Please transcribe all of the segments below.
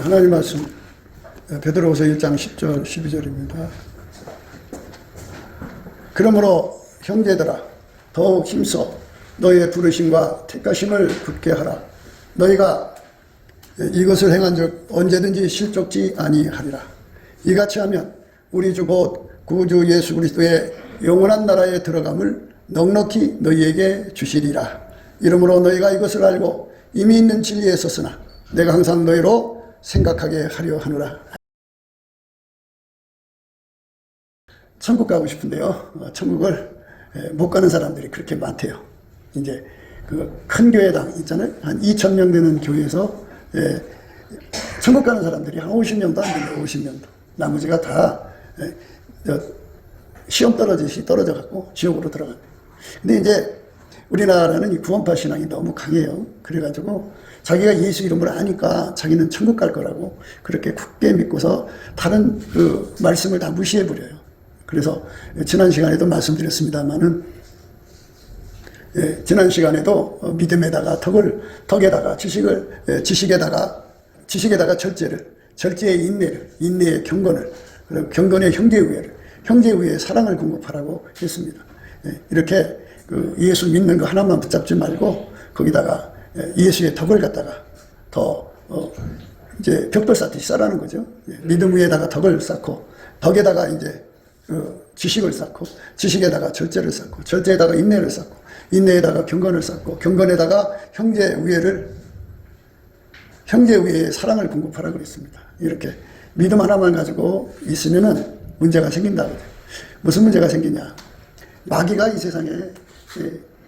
하나님 말씀 베드로후서 1장 10절 12절입니다. 그러므로 형제들아 더욱 힘써 너희의 부르심과 택하심을 굳게 하라. 너희가 이것을 행한 즉 언제든지 실족지 아니하리라. 이같이 하면 우리 주 곧 구주 예수 그리스도의 영원한 나라에 들어감을 넉넉히 너희에게 주시리라. 이러므로 너희가 이것을 알고 이미 있는 진리에 섰으나 내가 항상 너희로 생각하게 하려 하노라. 천국 가고 싶은데요. 천국을 못 가는 사람들이 그렇게 많대요. 이제 그 큰 교회당 있잖아요. 한 2,000명 되는 교회에서 천국 가는 사람들이 한 50명도 안 돼요. 50명도. 나머지가 다 시험 떨어지시 떨어져 갖고 지옥으로 들어간대요. 근데 이제 우리나라는 이 구원파 신앙이 너무 강해요. 그래가지고 자기가 예수 이름을 아니까 자기는 천국 갈 거라고 그렇게 굳게 믿고서 다른 그 말씀을 다 무시해버려요. 그래서 지난 시간에도 말씀드렸습니다만은 지난 시간에도 믿음에다가 덕에다가 지식에다가 절제를, 절제의 인내를, 인내의 경건을, 그리고 경건의 형제우애를, 형제우애의 사랑을 공급하라고 했습니다. 이렇게 그 예수 믿는 거 하나만 붙잡지 말고 거기다가 예수의 덕을 갖다가 더 이제 벽돌 쌓듯이 쌓라는 거죠. 믿음 위에다가 덕을 쌓고 덕에다가 이제 지식을 쌓고 지식에다가 절제를 쌓고 절제에다가 인내를 쌓고 인내에다가 경건을 쌓고 경건에다가 형제우애의 사랑을 공급하라고 그랬습니다. 이렇게 믿음 하나만 가지고 있으면은 문제가 생긴다고. 무슨 문제가 생기냐? 마귀가 이 세상에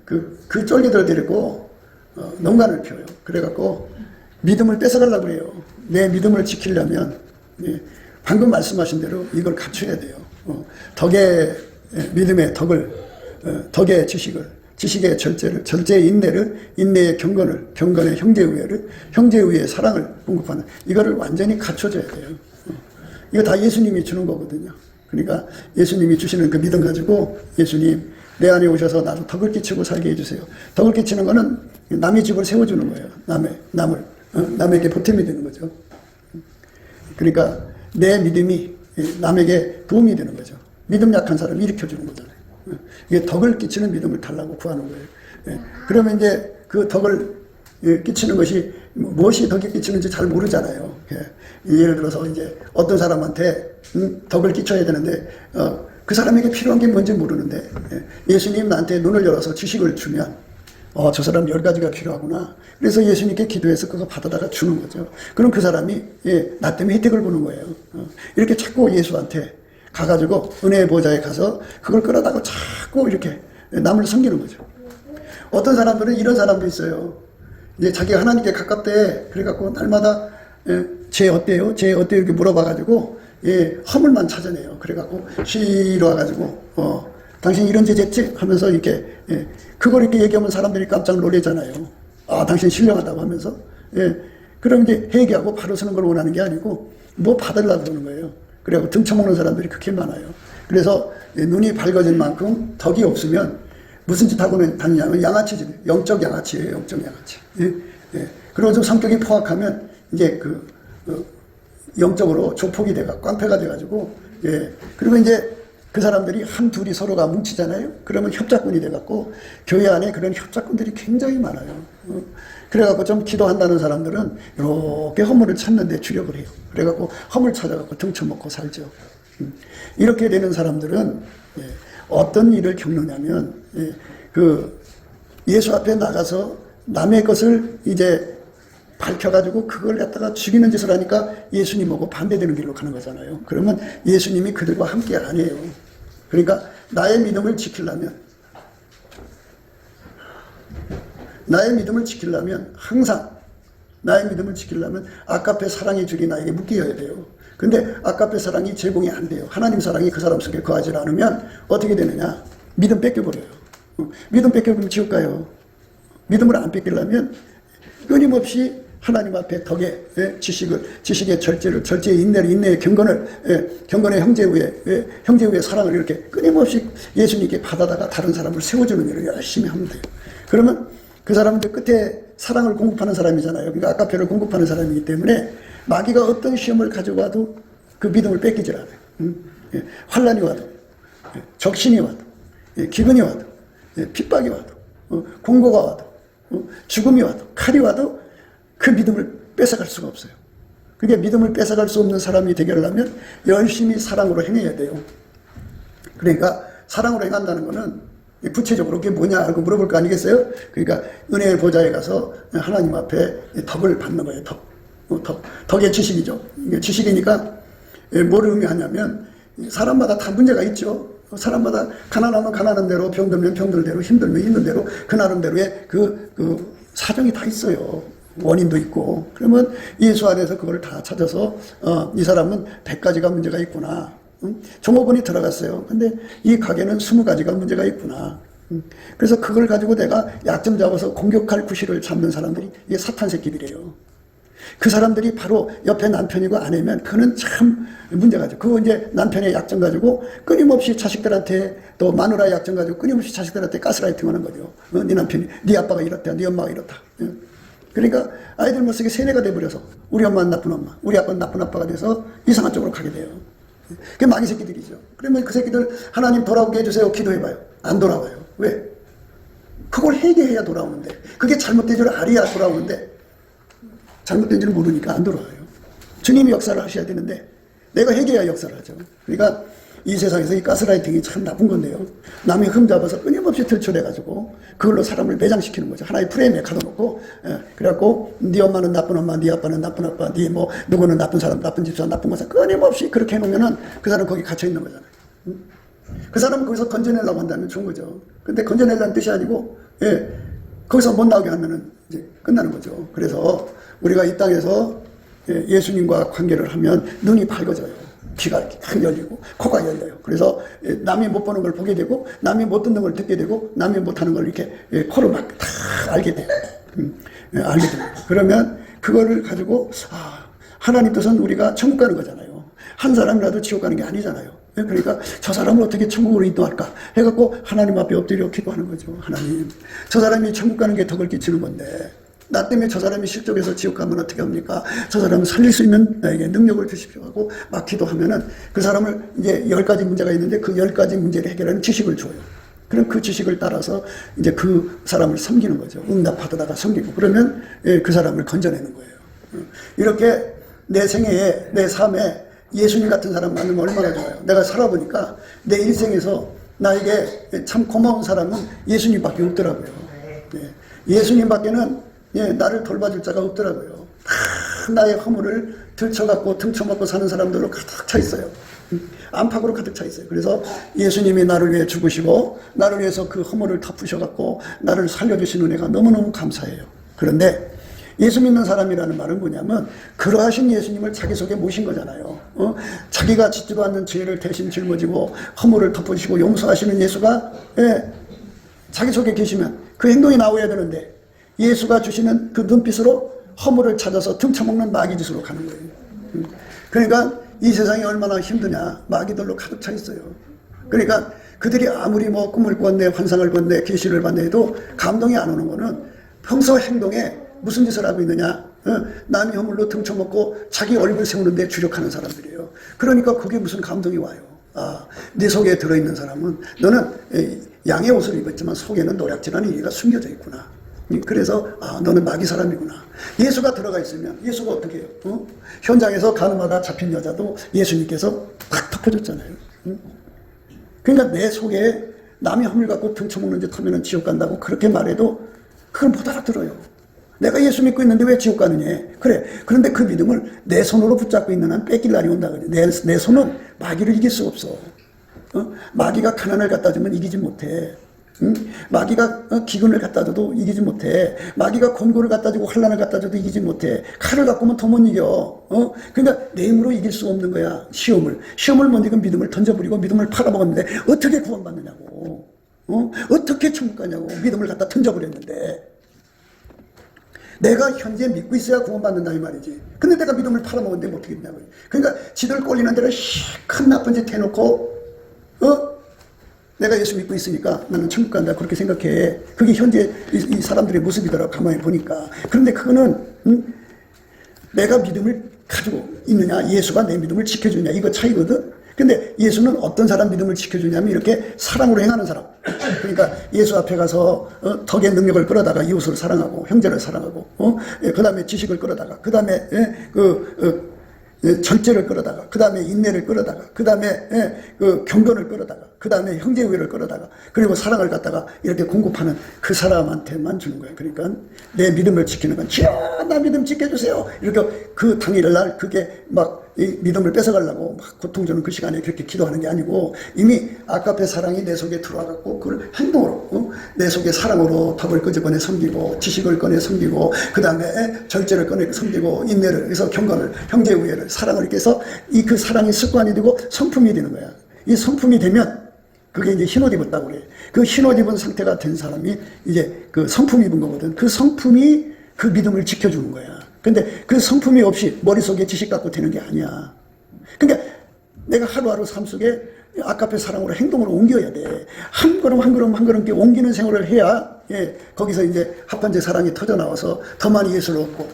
그 쫄기들 데리고 농간을 펴요. 그래갖고 믿음을 뺏어가려고 그래요. 내 믿음을 지키려면 방금 말씀하신 대로 이걸 갖춰야 돼요. 덕의 믿음의 덕을, 덕의 지식을, 지식의 절제를, 절제의 인내를, 인내의 경건을, 경건의 형제우애를, 형제우애의 사랑을 공급하는 이거를 완전히 갖춰줘야 돼요. 이거 다 예수님이 주는 거거든요. 그러니까 예수님이 주시는 그 믿음 가지고 예수님 내 안에 오셔서 나도 덕을 끼치고 살게 해주세요. 덕을 끼치는 거는 남의 집을 세워주는 거예요. 남에게 보탬이 되는 거죠. 그러니까 내 믿음이 남에게 도움이 되는 거죠. 믿음 약한 사람을 일으켜주는 거잖아요. 이게 덕을 끼치는 믿음을 달라고 구하는 거예요. 그러면 이제 그 덕을 끼치는 것이 무엇이 덕이 끼치는지 잘 모르잖아요. 예를 들어서 이제 어떤 사람한테 덕을 끼쳐야 되는데 그 사람에게 필요한 게 뭔지 모르는데 예수님 나한테 눈을 열어서 지식을 주면 저 사람 10가지가 필요하구나. 그래서 예수님께 기도해서 그거 받아다가 주는 거죠. 그럼 그 사람이 나 때문에 혜택을 보는 거예요. 이렇게 자꾸 예수한테 가가지고 은혜의 보좌에 가서 그걸 끌어다가 자꾸 이렇게 남을 섬기는 거죠. 어떤 사람들은 이런 사람도 있어요. 이제 자기가 하나님께 가깝대. 그래갖고 날마다 쟤 어때요? 쟤 어때요? 이렇게 물어봐가지고 허물만 찾아내요. 그래갖고 쉬러 와가지고 당신 이런 죄 졌지? 하면서 이렇게 그걸 이렇게 얘기하면 사람들이 깜짝 놀라잖아요. 당신 신령하다고 하면서 그럼 이제 회개하고 바로 서는 걸 원하는 게 아니고 뭐 받으려고 그러는 거예요. 그래갖고 등쳐먹는 사람들이 그렇게 많아요. 그래서 눈이 밝아진 만큼 덕이 없으면 무슨 짓 하고 다니냐면 양아치지. 영적 양아치예요. 영적 양아치. 그리고 좀 성격이 포악하면 이제 영적으로 조폭이 돼가 깡패가 돼가지고 그리고 이제 그 사람들이 한둘이 서로가 뭉치잖아요. 그러면 협작꾼이 돼갖고 교회 안에 그런 협작꾼들이 굉장히 많아요. 그래갖고 좀 기도한다는 사람들은 이렇게 허물을 찾는데 주력을 해요. 그래갖고 허물 찾아갖고 등쳐먹고 살죠. 이렇게 되는 사람들은 어떤 일을 겪느냐면 그 예수 앞에 나가서 남의 것을 이제 밝혀가지고 그걸 갖다가 죽이는 짓을 하니까 예수님 보고 반대되는 길로 가는 거잖아요. 그러면 예수님이 그들과 함께 안 해요. 그러니까 나의 믿음을 지키려면 항상 나의 믿음을 지키려면 아까페 사랑의 줄이 나에게 묶여야 돼요. 근데 아까페 사랑이 제공이 안 돼요. 하나님 사랑이 그 사람 속에 거하지 않으면 어떻게 되느냐? 믿음 뺏겨버려요. 믿음 뺏겨버리면 지옥 가요. 믿음을 안 뺏기려면 끊임없이 하나님 앞에 덕의 지식의 절제를, 절제의 인내를, 인내의 경건을, 경건의 형제우의 사랑을 이렇게 끊임없이 예수님께 받아다가 다른 사람을 세워주는 일을 열심히 하면 돼요. 그러면 그 사람들 끝에 사랑을 공급하는 사람이잖아요. 그러니까 아까페를 공급하는 사람이기 때문에 마귀가 어떤 시험을 가져와도 그 믿음을 뺏기질 않아요. 예, 환란이 와도, 예, 적신이 와도, 예, 기근이 와도, 예, 핍박이 와도, 공고가 와도, 죽음이 와도, 칼이 와도 그 믿음을 뺏어갈 수가 없어요. 그게 믿음을 뺏어갈 수 없는 사람이 되려면 열심히 사랑으로 행해야 돼요. 그러니까 사랑으로 행한다는 거는 구체적으로 그게 뭐냐 하고 물어볼 거 아니겠어요? 그러니까 은혜의 보좌에 가서 하나님 앞에 덕을 받는 거예요. 덕의 지식이죠. 이게 지식이니까 뭘 의미하냐면 사람마다 다 문제가 있죠. 사람마다 가난하면 가난한 대로, 병들면 병들대로, 힘들면 힘든 대로 그 나름대로의 그 사정이 다 있어요. 원인도 있고. 그러면 예수 안에서 그걸 다 찾아서 이 사람은 100가지가 문제가 있구나. 종업원이 들어갔어요. 근데 이 가게는 20가지가 문제가 있구나. 그래서 그걸 가지고 내가 약점 잡아서 공격할 구실을 잡는 사람들이 이게 사탄 새끼들이에요. 그 사람들이 바로 옆에 남편이고 아내면 그는 참 문제가죠. 그거 이제 남편의 약점 가지고 끊임없이 자식들한테 또 마누라의 약점 가지고 끊임없이 자식들한테 가스라이팅 하는 거죠. 네 남편이, 네 아빠가 이렇다, 네 엄마가 이렇다. 그러니까 아이들 못쓰게 세뇌가 돼버려서 우리 엄마는 나쁜 엄마, 우리 아빠는 나쁜 아빠가 돼서 이상한 쪽으로 가게 돼요. 그게 마귀 새끼들이죠. 그러면 그 새끼들 하나님 돌아오게 해주세요. 기도해봐요. 안 돌아와요. 왜? 그걸 회개해야 돌아오는데, 그게 잘못된 줄 알아야 돌아오는데 잘못된 줄 모르니까 안 돌아와요. 주님이 역사를 하셔야 되는데 내가 회개해야 역사를 하죠. 그러니까 이 세상에서 이 가스라이팅이 참 나쁜 건데요. 남의 흠 잡아서 끊임없이 들춰내가지고 그걸로 사람을 매장시키는 거죠. 하나의 프레임에 가둬놓고, 그래갖고 네 엄마는 나쁜 엄마, 네 아빠는 나쁜 아빠, 네 뭐 누구는 나쁜 사람, 나쁜 집사, 나쁜 거사 끊임없이 그렇게 해놓으면은 그 사람 거기 갇혀 있는 거잖아요. 그 사람은 거기서 건져내려고 한다면 좋은 거죠. 근데 건져내려는 뜻이 아니고, 거기서 못 나오게 하면은 이제 끝나는 거죠. 그래서 우리가 이 땅에서 예수님과 관계를 하면 눈이 밝아져요. 귀가 이렇게 탁 열리고 코가 열려요. 그래서 남이 못 보는 걸 보게 되고 남이 못 듣는 걸 듣게 되고 남이 못하는 걸 이렇게 코로 막 다 알게 돼요. 알게 됩니다. 그러면 그거를 가지고 하나님 뜻은 우리가 천국 가는 거잖아요. 한 사람이라도 지옥 가는 게 아니잖아요. 그러니까 저 사람을 어떻게 천국으로 인도할까 해갖고 하나님 앞에 엎드려 기도하는 거죠. 하나님, 저 사람이 천국 가는 게 덕을 끼치는 건데 나 때문에 저 사람이 실족해서 지옥 가면 어떻게 합니까? 저 사람을 살릴 수 있는 나에게 능력을 주십시오 하고 막 기도하면은 그 사람을 이제 10가지 문제가 있는데 그 10가지 문제를 해결하는 지식을 줘요. 그럼 그 지식을 따라서 이제 그 사람을 섬기는 거죠. 응답하다가 섬기고 그러면 그 사람을 건져내는 거예요. 이렇게 내 생애에, 내 삶에 예수님 같은 사람 만나면 얼마나 좋아요. 내가 살아보니까 내 일생에서 나에게 참 고마운 사람은 예수님밖에 없더라고요. 예수님밖에는 나를 돌봐줄 자가 없더라고요. 다 나의 허물을 들쳐갖고 등쳐먹고 사는 사람들로 가득 차 있어요. 안팎으로 가득 차 있어요. 그래서 예수님이 나를 위해 죽으시고 나를 위해서 그 허물을 다 푸셔갖고 나를 살려주신 은혜가 너무너무 감사해요. 그런데 예수 믿는 사람이라는 말은 뭐냐면 그러하신 예수님을 자기 속에 모신 거잖아요. 자기가 짓지도 않는 죄를 대신 짊어지고 허물을 덮어주시고 용서하시는 예수가 자기 속에 계시면 그 행동이 나와야 되는데 예수가 주시는 그 눈빛으로 허물을 찾아서 등쳐먹는 마귀 짓으로 가는 거예요. 그러니까 이 세상이 얼마나 힘드냐. 마귀들로 가득 차 있어요. 그러니까 그들이 아무리 뭐 꿈을 꿨네, 환상을 꿨네, 계시를 받네 해도 감동이 안 오는 거는 평소 행동에 무슨 짓을 하고 있느냐. 남이 허물로 등쳐먹고 자기 얼굴 세우는데 주력하는 사람들이에요. 그러니까 그게 무슨 감동이 와요. 네 속에 들어있는 사람은 너는 양의 옷을 입었지만 속에는 노략질하는 이가 숨겨져 있구나. 그래서 너는 마귀 사람이구나. 예수가 들어가 있으면 예수가 어떻게 해요? 현장에서 가늠하다 잡힌 여자도 예수님께서 탁 덮어줬잖아요. 그러니까 내 속에 남이 허물 갖고 등쳐먹는 짓 하면 지옥 간다고 그렇게 말해도 그걸 못 알아들어요. 내가 예수 믿고 있는데 왜 지옥 가느냐. 그래. 그런데 그 믿음을 내 손으로 붙잡고 있는 한 뺏길 날이 온다. 내 손은 마귀를 이길 수 없어. 마귀가 가난을 갖다 주면 이기지 못해. 마귀가 기근을 갖다 줘도 이기지 못해. 마귀가 곤고를 갖다 주고 환난을 갖다 줘도 이기지 못해. 칼을 갖고 오면 더 못 이겨. 그러니까 내 힘으로 이길 수 없는 거야. 시험을 못 이긴 믿음을 던져버리고 믿음을 팔아먹었는데 어떻게 구원받느냐고. 어떻게 천국 가냐고. 믿음을 갖다 던져버렸는데 내가 현재 믿고 있어야 구원받는다 이 말이지. 근데 내가 믿음을 팔아먹었는데 어떻게 했냐고. 그러니까 지들 꼴리는 대로 큰 나쁜 짓 해놓고 내가 예수 믿고 있으니까 나는 천국 간다 그렇게 생각해. 그게 현재 이 사람들의 모습이더라고 가만히 보니까. 그런데 그거는 내가 믿음을 가지고 있느냐, 예수가 내 믿음을 지켜주냐, 이거 차이거든. 근데 예수는 어떤 사람 믿음을 지켜주냐면 이렇게 사랑으로 행하는 사람. 그러니까 예수 앞에 가서 덕의 능력을 끌어다가 이웃을 사랑하고 형제를 사랑하고 그 다음에 지식을 끌어다가 그 다음에 절제를 끌어다가 그 다음에 인내를 끌어다가 그 다음에 그 경건을 끌어다가 그 다음에 형제우애를 끌어다가 그리고 사랑을 갖다가 이렇게 공급하는 그 사람한테만 주는 거예요. 그러니까 내 믿음을 지키는 건 주여 나 믿음 지켜주세요 이렇게 그 당일날 그게 막 이 믿음을 뺏어가려고 막 고통 주는 그 시간에 그렇게 기도하는 게 아니고 이미 아까페 사랑이 내 속에 들어와갖고 그걸 행동으로 내 속에 사랑으로 덕을 끄집어내 섬기고 지식을 꺼내 섬기고 그 다음에 절제를 꺼내 섬기고 인내를 해서 경건을 형제우애를 사랑을 이렇게 해서 이 그 사랑이 습관이 되고 성품이 되는 거야. 이 성품이 되면 그게 이제 흰옷 입었다고 그래. 그 흰옷 입은 상태가 된 사람이 이제 그 성품 입은 거거든. 그 성품이 그 믿음을 지켜주는 거야. 근데 그 성품이 없이 머릿속에 지식 갖고 되는 게 아니야. 그러니까 내가 하루하루 삶 속에 아까페 사랑으로 행동으로 옮겨야 돼. 한 걸음 한 걸음 한 걸음 옮기는 생활을 해야 거기서 이제 합판제 사랑이 터져 나와서 더 많이 예수를 얻고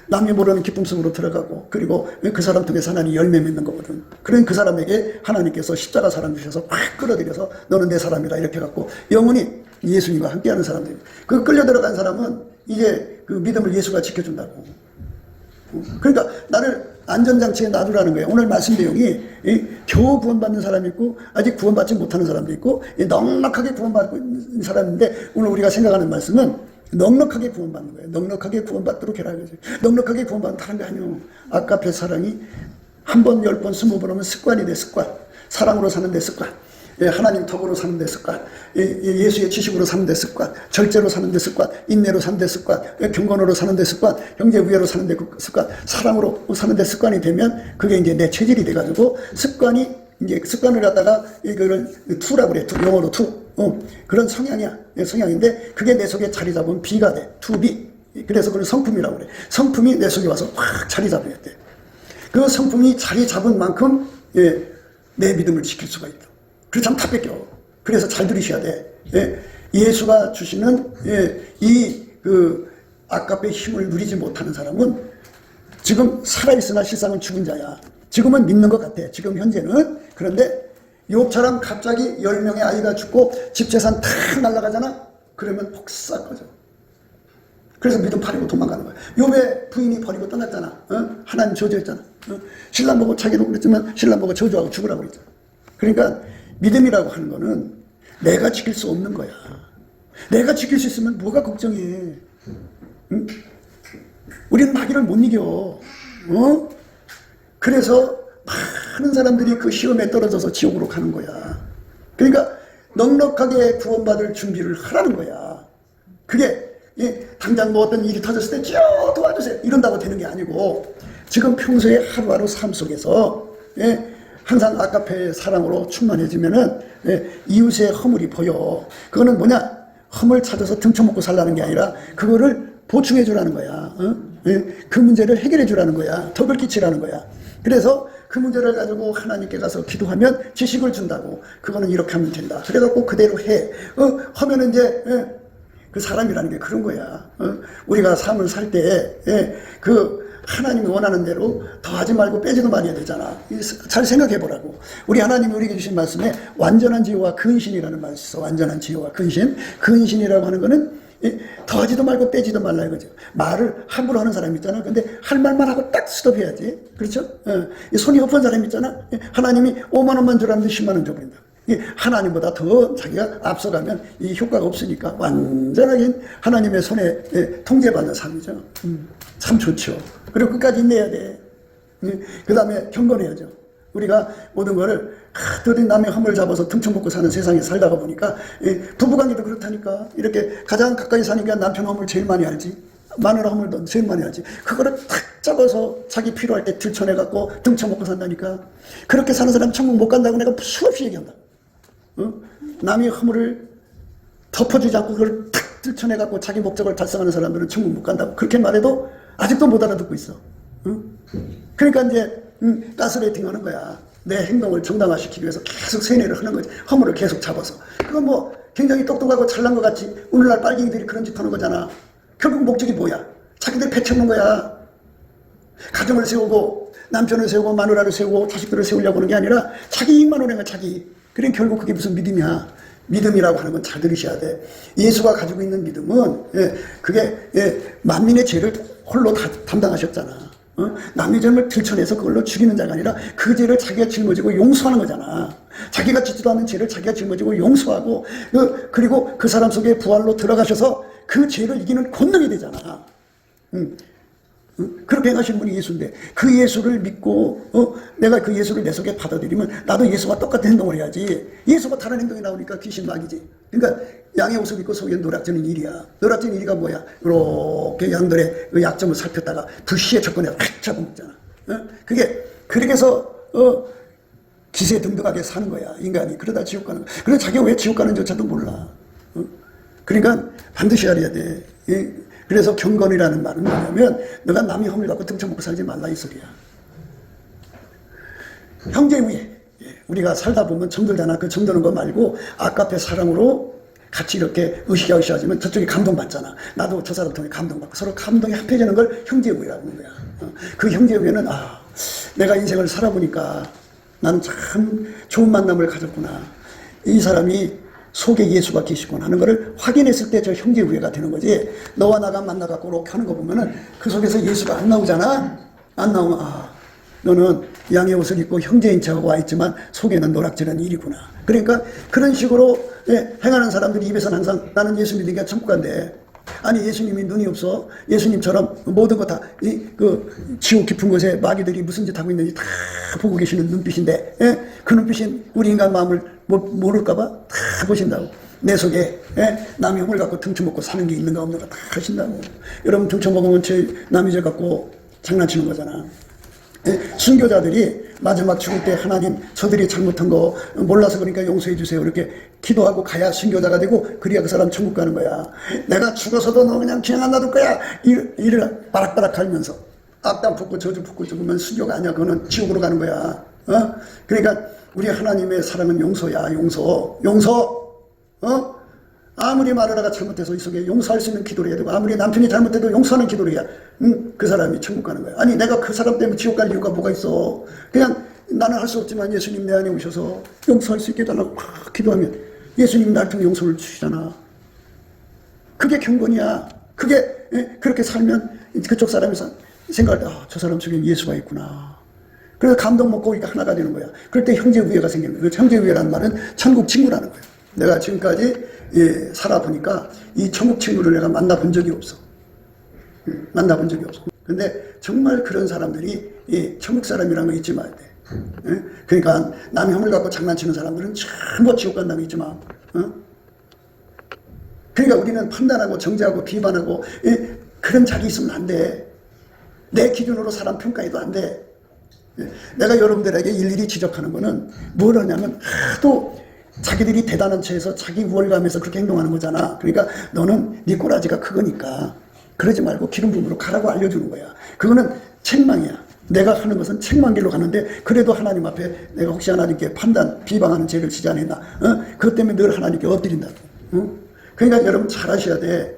남이 모르는 기쁨 속으로 들어가고 그리고 그 사람 통해서 하나님 열매 맺는 거거든. 그런 그 사람에게 하나님께서 십자가 사랑 주셔서 확 끌어들여서 너는 내 사람이다 이렇게 해갖고 영원히 예수님과 함께하는 사람들. 그 끌려 들어간 사람은 이제 그 믿음을 예수가 지켜준다고. 그러니까 나를 안전장치에 놔두라는 거예요. 오늘 말씀 내용이 겨우 구원받는 사람이 있고 아직 구원받지 못하는 사람도 있고 넉넉하게 구원받고 있는 사람인데 오늘 우리가 생각하는 말씀은 넉넉하게 구원받는 거예요. 넉넉하게 구원받도록 해라. 넉넉하게 구원받는 다른 게 아니에요. 아까페 사랑이 한 번, 10번, 20번 하면 습관이 돼. 습관. 사랑으로 사는 데 습관. 하나님 덕으로 사는 데 습관, 예수의 지식으로 사는 데 습관, 절제로 사는 데 습관, 인내로 사는 데 습관, 경건으로 사는 데 습관, 형제우애로 사는 데 습관, 사랑으로 사는 데 습관이 되면 그게 이제 내 체질이 돼가지고 습관이 이제 습관을 갖다가 이거를 투라고 그래. 영어로 투. 그런 성향이야. 성향인데 그게 내 속에 자리 잡으면 비가 돼. 투비. 그래서 그걸 성품이라고 그래. 성품이 내 속에 와서 확 자리 잡아야 돼. 그 성품이 자리 잡은 만큼 내 믿음을 지킬 수가 있다. 그래서 참 다 뺏겨. 그래서 잘 들으셔야 돼. 예수가 주시는 그 아까페 힘을 누리지 못하는 사람은 지금 살아있으나 실상은 죽은 자야. 지금은 믿는 것 같아. 지금 현재는. 그런데 욥처럼 갑자기 10명의 아이가 죽고 집재산 다 날아가잖아. 그러면 폭삭 꺼져. 그래서 믿음 버리고 도망가는 거야. 욥의 부인이 버리고 떠났잖아. 하나님 저주했잖아. 신랑 보고 자기도 그랬지만 신랑 보고 저주하고 죽으라고 그랬잖아. 그러니까 믿음이라고 하는 거는 내가 지킬 수 없는 거야. 내가 지킬 수 있으면 뭐가 걱정해. 응? 우리는 마귀를 못 이겨. 그래서 많은 사람들이 그 시험에 떨어져서 지옥으로 가는 거야. 그러니까 넉넉하게 구원받을 준비를 하라는 거야. 그게 당장 뭐 어떤 일이 터졌을 때 쭉 도와주세요 이런다고 되는 게 아니고 지금 평소에 하루하루 삶 속에서 항상 아까페의 사랑으로 충만해지면은 이웃의 허물이 보여. 그거는 뭐냐? 허물 찾아서 등쳐먹고 살라는 게 아니라 그거를 보충해 주라는 거야. 그 문제를 해결해 주라는 거야. 덕을 끼치라는 거야. 그래서 그 문제를 가지고 하나님께 가서 기도하면 지식을 준다고. 그거는 이렇게 하면 된다. 그래갖고 그대로 해. 하면은 이제 그 사람이라는 게 그런 거야. 우리가 삶을 살 때 그 하나님이 원하는 대로 더하지 말고 빼지도 말아야 되잖아. 잘 생각해 보라고. 우리 하나님이 우리에게 주신 말씀에 완전한 지혜와 근신이라는 말이 있어. 완전한 지혜와 근신. 근신이라고 하는 거는 더하지도 말고 빼지도 말라 이거죠. 말을 함부로 하는 사람 있잖아. 근데 할 말만 하고 딱 스톱해야지. 그렇죠? 손이 엎은 사람 있잖아. 하나님이 5만 원만 주라는데 10만 원 줘버린다. 하나님보다 더 자기가 앞서가면 이 효과가 없으니까 완전하게 하나님의 손에 통제받는 삶이죠. 참 좋죠. 그리고 끝까지 인내해야 돼. 그 다음에 경건해야죠. 우리가 모든 거를 하도 남의 허물 잡아서 등쳐먹고 사는 세상에 살다가 보니까 부부관계도 그렇다니까. 이렇게 가장 가까이 사니까 남편 허물 제일 많이 알지. 마누라 허물도 제일 많이 알지. 그거를 탁 잡아서 자기 필요할 때 들춰내갖고 등쳐먹고 산다니까. 그렇게 사는 사람 천국 못 간다고 내가 수없이 얘기한다. 남의 허물을 덮어주지 않고 그걸 탁 들춰내갖고 자기 목적을 달성하는 사람들은 천국 못 간다고 그렇게 말해도 아직도 못 알아듣고 있어. 그러니까 이제 가스레이팅 하는 거야. 내 행동을 정당화시키기 위해서 계속 세뇌를 하는 거지. 허물을 계속 잡아서. 그건 뭐 굉장히 똑똑하고 잘난 것 같이 오늘날 빨갱이들이 그런 짓 하는 거잖아. 결국 목적이 뭐야? 자기들 패쳐놓은 거야. 가정을 세우고 남편을 세우고 마누라를 세우고 자식들을 세우려고 하는 게 아니라 자기 이익만 오는 거야, 자기. 그럼 결국 그게 무슨 믿음이야. 믿음이라고 하는 건 잘 들으셔야 돼. 예수가 가지고 있는 믿음은 그게 만민의 죄를 홀로 다 담당하셨잖아. 남의 죄를 들춰내서 그걸로 죽이는 자가 아니라 그 죄를 자기가 짊어지고 용서하는 거잖아. 자기가 짓지도 않는 죄를 자기가 짊어지고 용서하고 그리고 그 사람 속에 부활로 들어가셔서 그 죄를 이기는 권능이 되잖아. 그렇게 행하신 분이 예수인데 그 예수를 믿고 내가 그 예수를 내 속에 받아들이면 나도 예수와 똑같은 행동을 해야지. 예수가 다른 행동이 나오니까 귀신 막이지. 그러니까 양의 옷을 입고 속에 노략질은 일이야. 노략질은 일이가 뭐야? 이렇게 양들의 그 약점을 살폈다가 불시에 접근해 확 잡아먹잖아. 그게 그렇게 해서 기세등등하게 사는 거야, 인간이. 그러다 지옥 가는 거야. 그래서 자기가 왜 지옥 가는지조차도 몰라. 그러니까 반드시 알아야 돼. 그래서 경건이라는 말은 뭐냐면 너가 남의 허물 갖고 등쳐먹고 살지 말라 이 소리야. 형제 위에 우리가 살다 보면 정들잖아. 그 정드는 거 말고 아까페 사랑으로 같이 이렇게 으쌰으쌰하지만 저쪽이 감동받잖아. 나도 저 사람 통해 감동받고 서로 감동이 합해지는 걸 형제 위라고 하는 거야. 그 형제 위에는 내가 인생을 살아보니까 나는 참 좋은 만남을 가졌구나. 이 사람이 속에 예수가 계시구나 하는 것을 확인했을 때 저 형제 우애가 되는 거지. 너와 나가 만나갖고 이렇게 하는 거 보면은 그 속에서 예수가 안 나오잖아. 안 나오면 너는 양의 옷을 입고 형제인 척하고 와 있지만 속에는 노략질한 일이구나. 그러니까 그런 식으로 행하는 사람들이 입에서는 항상 나는 예수 믿으니까 천국 간대. 아니 예수님이 눈이 없어? 예수님처럼 모든 거 다 그 지옥 깊은 곳에 마귀들이 무슨 짓 하고 있는지 다 보고 계시는 눈빛인데 그 눈빛이 우리 인간 마음을 모를까봐 다 보신다고. 내 속에 남의 험을 갖고 등쳐먹고 사는 게 있는가 없는가 다 하신다고. 여러분 등쳐먹으면 남의 죄 갖고 장난치는 거잖아. 순교자들이 마지막 죽을 때 하나님 저들이 잘못한 거 몰라서 그러니까 용서해 주세요 이렇게 기도하고 가야 순교자가 되고 그래야 그 사람 천국 가는 거야. 내가 죽어서도 너 그냥 안 놔둘 거야 이를 바락바락 갈면서 악담 품고 저주 품고 죽으면 순교가 아니야. 그거는 지옥으로 가는 거야. 그러니까 우리 하나님의 사랑은 용서야. 용서 아무리 마누라가 잘못해서 이 속에 용서할 수 있는 기도를 해야 되고 아무리 남편이 잘못해도 용서하는 기도를 해야 그 사람이 천국 가는 거야. 아니 내가 그 사람 때문에 지옥 갈 이유가 뭐가 있어. 그냥 나는 할 수 없지만 예수님 내 안에 오셔서 용서할 수 있게 해달라고 기도하면 예수님 날 통해 용서를 주시잖아. 그게 경건이야. 그게 그렇게 살면 그쪽 사람이 생각할 때 저 사람 속에 예수가 있구나. 그래서 감동 먹고 우리가 하나가 되는 거야. 그럴 때 형제 우애가 생기는 거야. 형제 우애라는 말은 천국 친구라는 거야. 내가 지금까지 살아보니까 이 천국 친구를 내가 만나본 적이 없어. 만나본 적이 없어. 근데 정말 그런 사람들이 천국 사람이라는 거 잊지 말아야 돼. 그러니까 남의 혐을 갖고 장난치는 사람들은 전부 지옥 간다는 거 잊지 마. 그러니까 우리는 판단하고 정죄하고 비판하고 그런 자기 있으면 안 돼. 내 기준으로 사람 평가해도 안 돼. 내가 여러분들에게 일일이 지적하는 거는 뭘 하냐면 하도 자기들이 대단한 체에서 자기 우월감에서 그렇게 행동하는 거잖아. 그러니까 너는 네 꼬라지가 크거니까 그러지 말고 기름 부음으로 가라고 알려주는 거야. 그거는 책망이야. 내가 하는 것은 책망길로 가는데 그래도 하나님 앞에 내가 혹시 하나님께 판단, 비방하는 죄를 지지 않았나. 그것 때문에 늘 하나님께 엎드린다고. 그러니까 여러분 잘 아셔야 돼.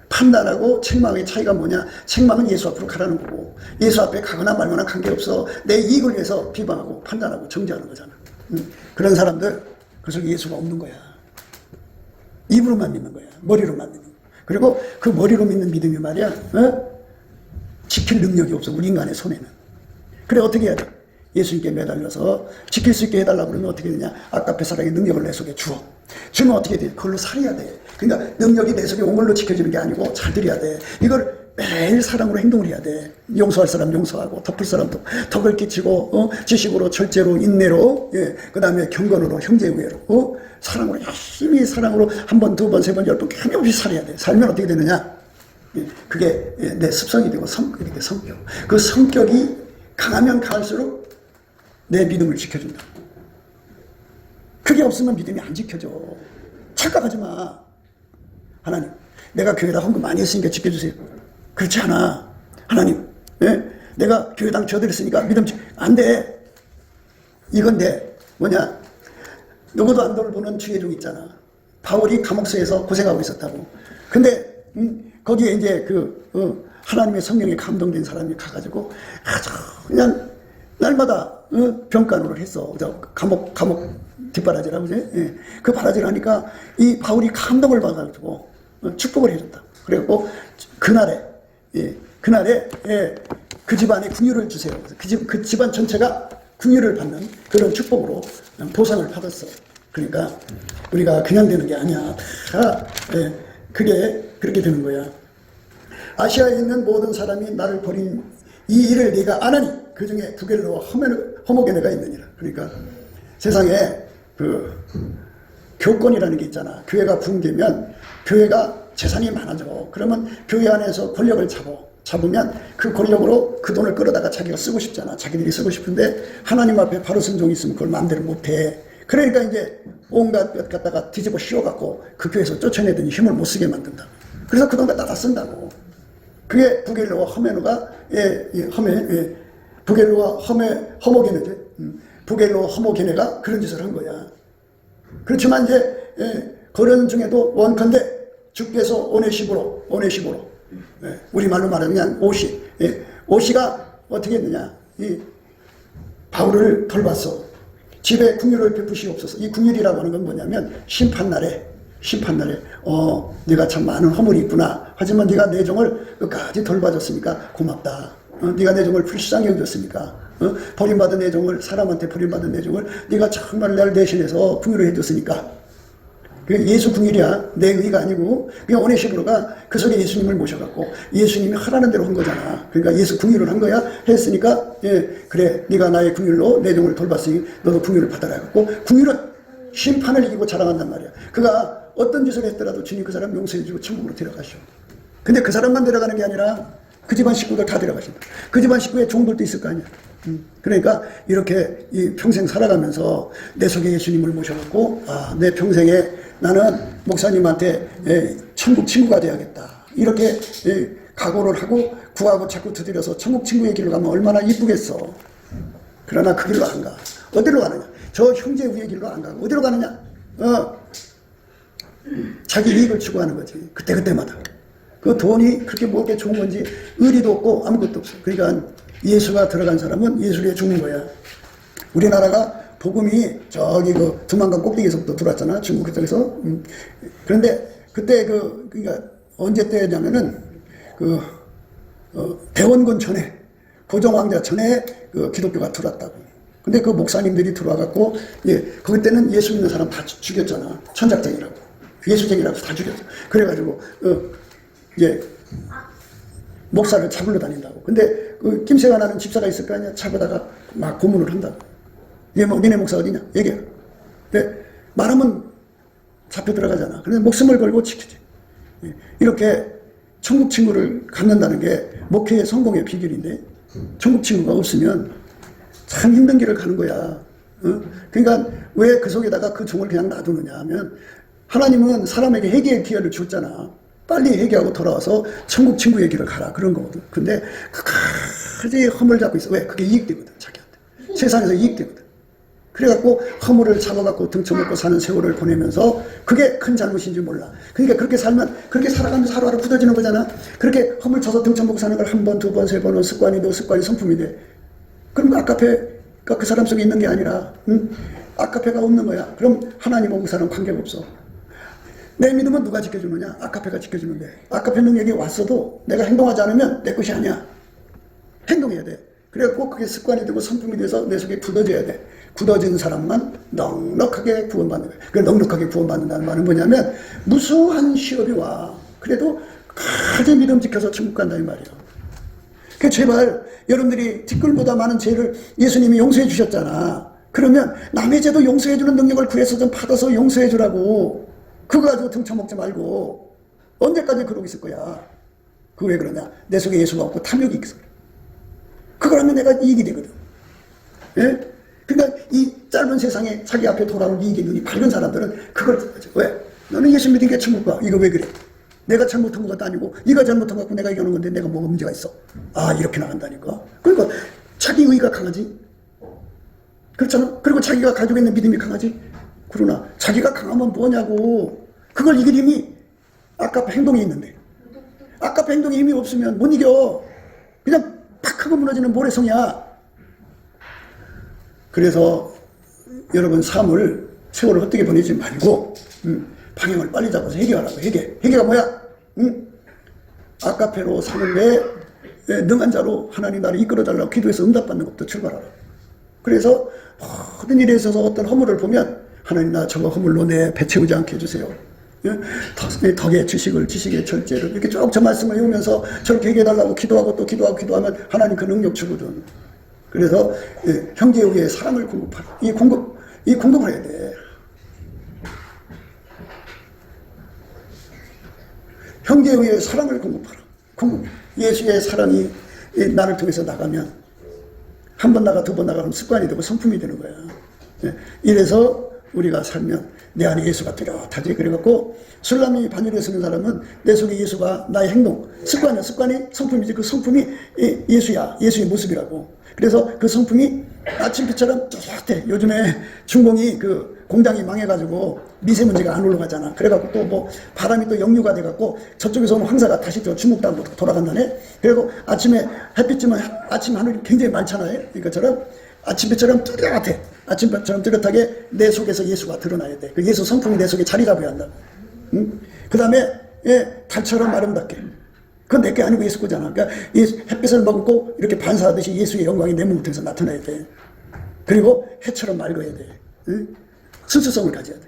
판단하고 책망의 차이가 뭐냐. 책망은 예수 앞으로 가라는 거고 예수 앞에 가거나 말거나 관계없어. 내 이익을 위해서 비방하고 판단하고 정죄하는 거잖아. 그런 사람들 그 속에 예수가 없는 거야. 입으로만 믿는 거야. 머리로만 믿는 거야. 그리고 그 머리로 믿는 믿음이 말이야 지킬 능력이 없어. 우리 인간의 손에는. 그래 어떻게 해야 돼? 예수님께 매달려서 지킬 수 있게 해달라고 그러면 어떻게 되냐. 아까페 사랑의 능력을 내 속에 주어. 주면 어떻게 돼? 그걸로 살아야 돼. 그러니까 능력이 내 속에 온 걸로 지켜지는 게 아니고 잘 드려야 돼. 이걸 매일 사랑으로 행동을 해야 돼. 용서할 사람 용서하고 덮을 사람 덕을 끼치고 지식으로 절제로 인내로 그 다음에 경건으로 형제우애로 사랑으로 열심히 사랑으로 한 번, 두 번, 세 번, 10번 끊임없이 살아야 돼. 살면 어떻게 되느냐. 그게 내 습성이 되고 성격이 돼. 성격. 그 성격이 강하면 강할수록 내 믿음을 지켜준다. 그게 없으면 믿음이 안 지켜져. 착각하지 마. 하나님 내가 교회다 헌금 많이 했으니까 지켜주세요. 그렇지 않아. 하나님 내가 교회당 줘드렸으니까 믿음 안 돼. 이건데 뭐냐. 누구도 안 돌보는 주의종 있잖아. 바울이 감옥서에서 고생하고 있었다고. 근데 거기에 이제 하나님의 성령에 감동된 사람이 가가지고 아주 그냥 날마다 병간호를 했어. 감옥 뒷바라지라고 그러지? 예. 그 바라지를 하니까 이 바울이 감동을 받아가지고 축복을 해줬다. 그래갖고 그날에 그 집안에 궁유를 주세요. 그 집안 전체가 궁유를 받는 그런 축복으로 보상을 받았어. 그러니까 우리가 그냥 되는 게 아니야. 다 그게 그렇게 되는 거야. 아시아에 있는 모든 사람이 나를 버린 이 일을 네가 안 하니 그 중에 부겔로와 허모게네가 있느니라. 그러니까 세상에 그 교권이라는 게 있잖아. 교회가 붕괴면 교회가 재산이 많아져. 그러면 교회 안에서 권력을 잡으면 그 권력으로 그 돈을 끌어다가 자기가 쓰고 싶잖아. 자기들이 쓰고 싶은데 하나님 앞에 바로 순종이 있으면 그걸 마음대로 못해. 그러니까 이제 온갖 것 갖다가 뒤집어 씌워갖고 그 교회에서 쫓아내더니 힘을 못 쓰게 만든다. 그래서 그 돈 갖다 다 쓴다고. 그게 부겔로와 부겔로와 허모게네지. 부겔로와 허모게네가 그런 짓을 한 거야. 그렇지만 이제 그런 중에도 원컨대 주께서 오네시보로 우리말로 말하면 오시 오시가 어떻게 했느냐. 이 바울을 돌봤어. 집에 궁유를 베푸시옵소서. 이 궁유이라고 하는 건 뭐냐면 심판날에 네가 참 많은 허물이 있구나. 하지만 네가 내 종을 끝까지 돌봐줬으니까 고맙다. 네가 내 종을 불쌍히 여겼으니까 버림받은 내 종을 사람한테 버림받은 내 종을 네가 정말 날 대신해서 궁유를 해줬으니까 그게 예수 궁일이야. 내 의가 아니고 그냥 오네시보로가 그 속에 예수님을 모셔갖고 예수님이 하라는 대로 한 거잖아. 그러니까 예수 궁일을 한 거야. 했으니까 그래 네가 나의 궁일로 내 종을 돌봤으니 너도 궁일을 받아라 해갖고 궁일은 심판을 이기고 자랑한단 말이야. 그가 어떤 짓을 했더라도 주님 그 사람 용서해주고 천국으로 데려가셔. 근데 그 사람만 데려가는 게 아니라 그 집안 식구들 다 데려가신다. 그 집안 식구에 종들도 있을 거 아니야. 그러니까 이렇게 이 평생 살아가면서 내 속에 예수님을 모셔갖고 내 평생에 나는 목사님한테 천국 친구가 돼야겠다. 이렇게 각오를 하고 구하고 자꾸 두드려서 천국 친구의 길로 가면 얼마나 이쁘겠어. 그러나 그 길로 안 가. 어디로 가느냐? 저 형제 위의 길로 안 가고 어디로 가느냐? 자기 이익을 추구하는 거지. 그때마다. 그 돈이 그렇게 뭐게 좋은 건지 의리도 없고 아무것도 없어. 그러니까 예수가 들어간 사람은 예수에 죽는 거야. 우리나라가 복음이 저기 그 두만강 꼭대기에서부터 들어왔잖아. 중국 쪽에서. 그런데 그때 그러니까 언제 때냐면은 대원군 전에 고종왕자 전에 그 기독교가 들어왔다고. 근데 그 목사님들이 들어와갖고 그때는 예수 믿는 사람 다 죽였잖아. 천작쟁이라고 예수쟁이라고 다 죽였어. 그래가지고 목사를 잡으러 다닌다고. 근데 그 낌새가 나는 집사가 있을 거 아니야. 잡아다가 막 고문을 한다고. 니네 목사 어디냐? 얘기해. 근데 말하면 잡혀 들어가잖아. 그런데 목숨을 걸고 지키지. 이렇게 천국 친구를 갖는다는 게 목회의 성공의 비결인데 천국 친구가 없으면 참 힘든 길을 가는 거야. 그러니까 왜 그 속에다가 그 종을 그냥 놔두느냐 하면 하나님은 사람에게 회개의 기회를 줬잖아. 빨리 회개하고 돌아와서 천국 친구의 길을 가라. 그런 거거든. 근데 그까지 허물 잡고 있어. 왜? 그게 이익되거든. 자기한테. 세상에서 이익되거든. 그래갖고 허물을 잡아갖고 등쳐먹고 사는 세월을 보내면서 그게 큰 잘못인지 몰라. 그러니까 그렇게 살면 그렇게 살아가면서 하루하루 굳어지는 거잖아. 그렇게 허물 쳐서 등쳐먹고 사는 걸 한 번, 두 번, 세 번은 습관이 성품이 돼. 그럼 아카페가 그 사람 속에 있는 게 아니라 아카페가 없는 거야. 그럼 하나님하고 그 사람 관계가 없어. 내 믿음은 누가 지켜주느냐? 아카페가 지켜주는데 아카페 능력이 왔어도 내가 행동하지 않으면 내 것이 아니야. 행동해야 돼. 그래갖고 그게 습관이 되고 성품이 돼서 내 속에 굳어져야 돼. 굳어진 사람만 넉넉하게 구원받는 거야. 그 넉넉하게 구원받는다는 말은 뭐냐면 무수한 시험이 와. 그래도 가지 믿음 지켜서 천국 간다 이 말이야. 그 제발 여러분들이 티끌보다 많은 죄를 예수님이 용서해 주셨잖아. 그러면 남의 죄도 용서해 주는 능력을 구해서 좀 받아서 용서해 주라고. 그거 가지고 등쳐먹지 말고 언제까지 그러고 있을 거야. 그거 왜 그러냐? 내 속에 예수가 없고 탐욕이 있어. 그걸 하면 내가 이익이 되거든. 예? 그러니까 이 짧은 세상에 자기 앞에 돌아올 이익이 눈이 밝은 사람들은 그걸 하죠. 왜? 너는 예수 믿은 게 천국 가. 이거 왜 그래? 내가 잘못한 것도 아니고 네가 잘못한 것 같고 내가 이겨놓은 건데 내가 뭐가 문제가 있어. 이렇게 나간다니까. 그러니까 자기 의가 강하지. 그렇잖아. 그리고 자기가 가지고 있는 믿음이 강하지. 그러나 자기가 강하면 뭐냐고. 그걸 이길 힘이 아까 행동에 있는데 아까페 행동에 힘이 없으면 못 이겨. 그냥 팍 하고 무너지는 모래성이야. 그래서 여러분 삶을 세월을 헛되게 보내지 말고 방향을 빨리 잡아서 회개하라고. 회개가 뭐야? 아까페로 사는 데 능한 자로 하나님 나를 이끌어달라고 기도해서 응답받는 것부터 출발하라. 그래서 모든 일에 있어서 어떤 허물을 보면 하나님 나 저거 허물로 내 배 채우지 않게 해주세요. 덕의 지식의 절제를 이렇게 쭉 저 말씀을 외우면서 저렇게 얘기해달라고 기도하고 또 기도하면 하나님 그 능력 주거든. 그래서 형제에게 사랑을 공급하라. 이 공급을 해야 돼. 형제에 사랑을 공급하라. 예수의 사랑이 나를 통해서 나가면 한 번 나가 두 번 나가면 습관이 되고 성품이 되는 거야. 이래서 우리가 살면 내 안에 예수가 뚜렷하지. 그래갖고 술람이 바늘에 서는 사람은 내 속에 예수가 나의 행동, 습관이 성품이지. 그 성품이 예수야. 예수의 모습이라고. 그래서 그 성품이 아침비처럼 뚜렷해. 요즘에 중공이 그 공장이 망해가지고 미세먼지가 안 올라가잖아. 그래갖고 또 뭐 바람이 또 역류가 돼갖고 저쪽에서 오는 황사가 다시 저 중국땅으로 돌아간다네. 그리고 아침에 햇빛이면 아침 하늘이 굉장히 많잖아요. 그러니까처럼 아침비처럼 뚜렷해. 아침비처럼 뚜렷하게 내 속에서 예수가 드러나야 돼. 그 예수 성품이 내 속에 자리 잡아야 한다. 그 다음에 달처럼 아름답게. 그건 내게 아니고 예수 거잖아. 그러니까 햇빛을 머금고 이렇게 반사하듯이 예수의 영광이 내 몸을 통해서 나타나야 돼. 그리고 해처럼 맑아야 돼. 순수성을 가져야 돼.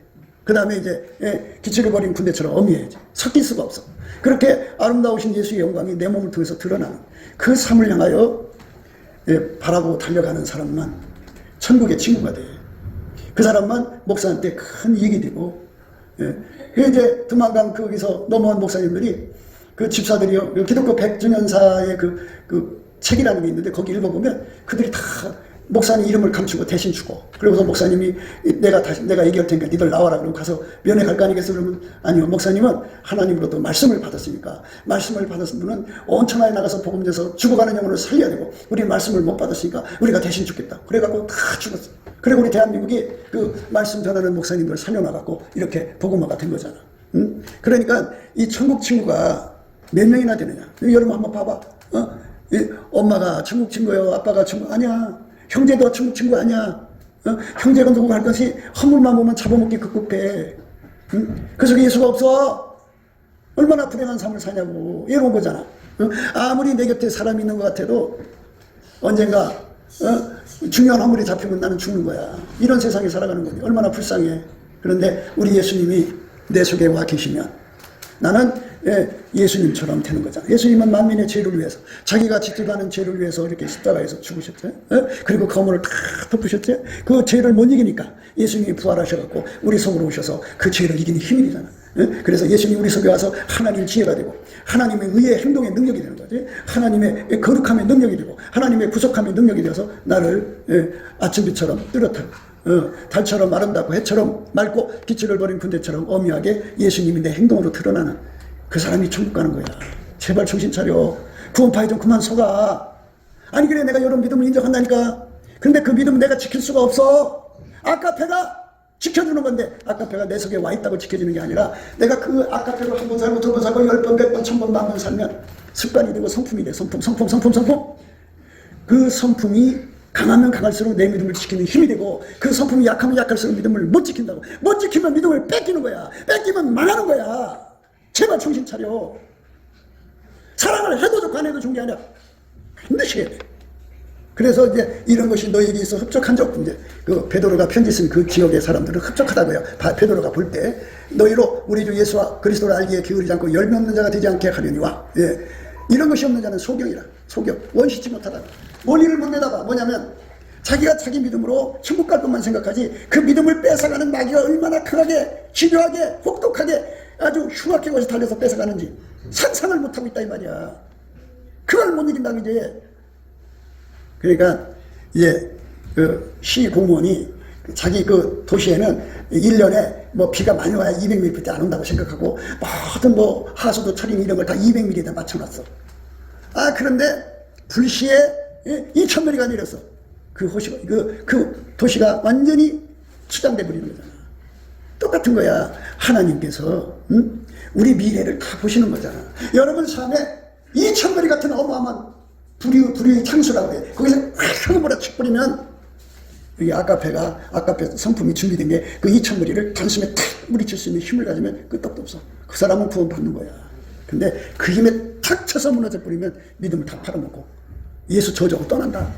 그 다음에 이제 기치를 버린 군대처럼 엄해야지. 섞일 수가 없어. 그렇게 아름다우신 예수의 영광이 내 몸을 통해서 드러나는 그 삶을 향하여 바라고 달려가는 사람만 천국의 친구가 돼. 그 사람만 목사한테 큰 이익이 되고. 이제 두만강 거기서 넘어온 목사님들이 그 집사들이요, 기독교 100주년사의 그 책이라는 게 있는데 거기 읽어보면 그들이 다 목사님 이름을 감추고 대신 주고, 그러고서 목사님이 내가 얘기할 테니까 니들 나와라. 그러고 가서 면회 갈 거 아니겠어? 그러면 아니요. 목사님은 하나님으로부터 말씀을 받았으니까, 말씀을 받았은 분은 온 천하에 나가서 복음돼서 죽어가는 영혼을 살려야 되고, 우리 말씀을 못 받았으니까 우리가 대신 죽겠다. 그래갖고 다 죽었어. 그리고 우리 대한민국이 그 말씀 전하는 목사님들 살려놔갖고 이렇게 복음화가 된 거잖아. 그러니까 이 천국 친구가 몇 명이나 되느냐. 여러분 한번 봐봐. 엄마가 천국 친구예요. 아빠가 천국 아니야. 형제도 천국 친구 아니야. 형제가 누구 할 것이 허물만 보면 잡아먹기 급급해. 그 속에 예수가 없어. 얼마나 불행한 삶을 사냐고. 이런 거잖아. 아무리 내 곁에 사람이 있는 것 같아도 언젠가 중요한 허물이 잡히면 나는 죽는 거야. 이런 세상에 살아가는 거지. 얼마나 불쌍해. 그런데 우리 예수님이 내 속에 와 계시면 나는 예수님처럼 되는 거잖아. 예수님은 만민의 죄를 위해서, 자기가 짓지도 않은 죄를 위해서 이렇게 십자가에서 죽으셨죠. 그리고 거물을 다 덮으셨죠. 그 죄를 못 이기니까 예수님이 부활하셔갖고 우리 속으로 오셔서 그 죄를 이기는 힘이 되잖아. 그래서 예수님이 우리 속에 와서 하나님의 지혜가 되고, 하나님의 의의 행동의 능력이 되는 거지. 하나님의 거룩함의 능력이 되고, 하나님의 구속함의 능력이 되어서 나를 아침비처럼 뚜렷하고 달처럼 아름답고 해처럼 맑고 기치를 버린 군대처럼 엄히하게 예수님이 내 행동으로 드러나는 그 사람이 천국 가는 거야. 제발 정신 차려. 구원파에 좀 그만 속아. 아니 그래, 내가 이런 믿음을 인정한다니까. 근데 그 믿음은 내가 지킬 수가 없어. 아까페가 지켜주는 건데, 아까페가 내 속에 와 있다고 지켜주는 게 아니라 내가 그 아까페로 한 번 살고 두 번 살고 10번 100번 1000번 만번 살면 습관이 되고 성품이 돼. 성품. 그 성품이 강하면 강할수록 내 믿음을 지키는 힘이 되고, 그 성품이 약하면 약할수록 믿음을 못 지킨다고. 못 지키면 믿음을 뺏기는 거야. 뺏기면 망하는 거야. 제발 정신 차려. 사랑을 해도 좋고 안 해도 좋은 게 아니라 반드시 해야 돼. 그래서 이제 이런 것이 너에게 있어 흡족한 적, 이제 그 베드로가 편지 쓴 그 지역의 사람들은 흡족하다고요. 베드로가 볼 때 너희로 우리 주 예수와 그리스도를 알기에 기울이지 않고 열매 없는 자가 되지 않게 하려니와, 이런 것이 없는 자는 소경이라. 소경, 원시치 못하다. 원리를 못 내다가 뭐냐면 자기가 자기 믿음으로 천국 갈 것만 생각하지, 그 믿음을 뺏어가는 마귀가 얼마나 강하게 집요하게 혹독하게 아주 흉악하게 것이 달려서 뺏어가는지 상상을 못하고 있다 이 말이야. 그걸 못 이긴다 이제. 그러니까 그 시 공무원이 자기 그 도시에는 1년에 뭐 비가 많이 와야 200mm밖에 안 온다고 생각하고 모든 뭐 하수도 철인 이런 걸 다 200mm에다 맞춰놨어. 그런데 불시에 2000mm가 내렸어. 그 도시가 완전히 추장돼 버리는 거잖아. 똑같은 거야. 하나님께서 우리 미래를 다 보시는 거잖아. 여러분 삶에 이 천벌이 같은 어마어마한 불의 창수라고 해. 거기서 확 몰아쳐 버리면 여기 아까페 성품이 준비된 게 그 2,000머리를 단숨에 탁 물리칠 수 있는 힘을 가지면 끄떡도 없어. 그 사람은 구원받는 거야. 근데 그 힘에 탁 쳐서 무너져 버리면 믿음을 다 팔아먹고 예수 저주하고 떠난다.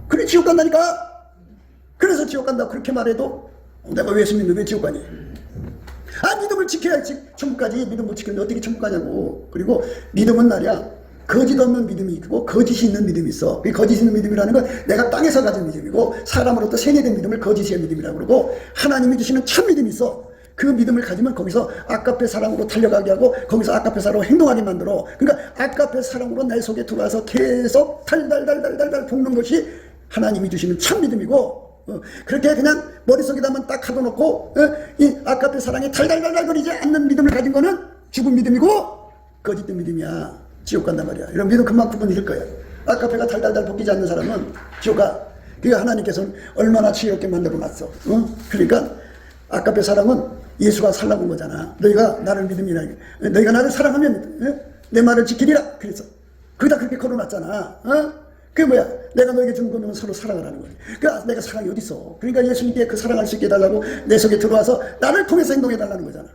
그래 지옥 간다니까. 그래서 지옥 간다고 그렇게 말해도 내가 왜 예수 믿는데 왜 지옥 가니? 믿음을 지켜야지 천국까지. 믿음 못 지켰는데 어떻게 천국 가냐고. 그리고 믿음은 말이야 거짓 없는 믿음이 있고 거짓이 있는 믿음이 있어. 그 거짓 있는 믿음이라는 건 내가 땅에서 가진 믿음이고 사람으로부터 생겨된 믿음을 거짓의 믿음이라고 그러고 하나님이 주시는 참 믿음이 있어. 그 믿음을 가지면 거기서 아까페 사랑으로 달려가게 하고 거기서 아까페 사랑으로 행동하게 만들어. 그러니까 아까페 사랑으로 내 속에 들어와서 계속 달달달달달달 볶는 것이 하나님이 주시는 참 믿음이고 그렇게 그냥 머릿속에다만 딱 가둬놓고 이 아까페 사랑이 달달달달 거리지 않는 믿음을 가진 거는 죽은 믿음이고 거짓된 믿음이야. 지옥 간단 말이야. 이런 믿음 금방 구분이 될 거야. 아까페가 달달달 볶이지 않는 사람은 지옥 가. 그러니까 하나님께서는 얼마나 지혜롭게 만들어놨어. 그러니까 아까페 사랑은 예수가 살라고 온 거잖아. 너희가 나를 믿음이라. 너희가 나를 사랑하면 내 말을 지키리라. 그래서 거기다 그렇게 걸어놨잖아. 그게 뭐야? 내가 너에게 준 거는 서로 사랑하라는 거야. 그러니까 내가 사랑이 어디 있어? 그러니까 예수님께 그 사랑할 수 있게 해달라고 내 속에 들어와서 나를 통해서 행동해달라는 거잖아.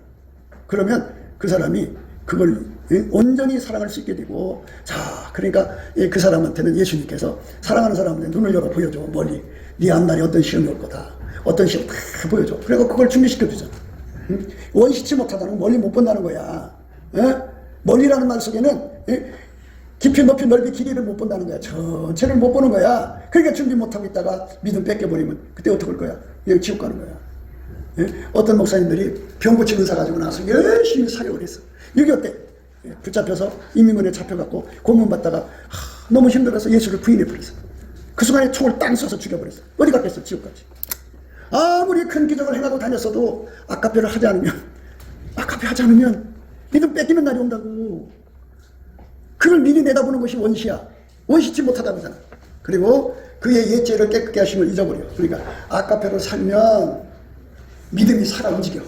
그러면 그 사람이 그걸 온전히 사랑할 수 있게 되고, 자, 그러니까 그 사람한테는 예수님께서 사랑하는 사람한테 눈을 열어 보여줘. 멀리 네 앞날에 어떤 시험이 올 거다. 어떤 시험 다 보여줘. 그리고 그걸 준비시켜 주잖아. 원시치 못하다는 건 멀리 못 본다는 거야. 멀리라는 말 속에는 깊이 높이 넓이 길이를 못 본다는 거야. 전체를 못 보는 거야. 그러니까 준비 못하고 있다가 믿음 뺏겨버리면 그때 어떻게 할 거야? 여기 지옥 가는 거야. 어떤 목사님들이 병 고치는 의사 가지고 나서 열심히 사역을 했어. 여기 어때? 붙잡혀서 인민군에 잡혀갖고 고문받다가 너무 힘들어서 예수를 부인해버렸어. 그 순간에 총을 땅 쏘서 죽여버렸어. 어디 갔겠어? 지옥까지. 아무리 큰 기적을 행하고 다녔어도 아까페를 하지 않으면 믿음 뺏기는 날이 온다고. 그걸 미리 내다보는 것이 원시야. 원시치 못하다고 하잖아. 그리고 그의 옛죄를 깨끗게 하심을 잊어버려. 그러니까 아까페로 살면 믿음이 살아 움직여.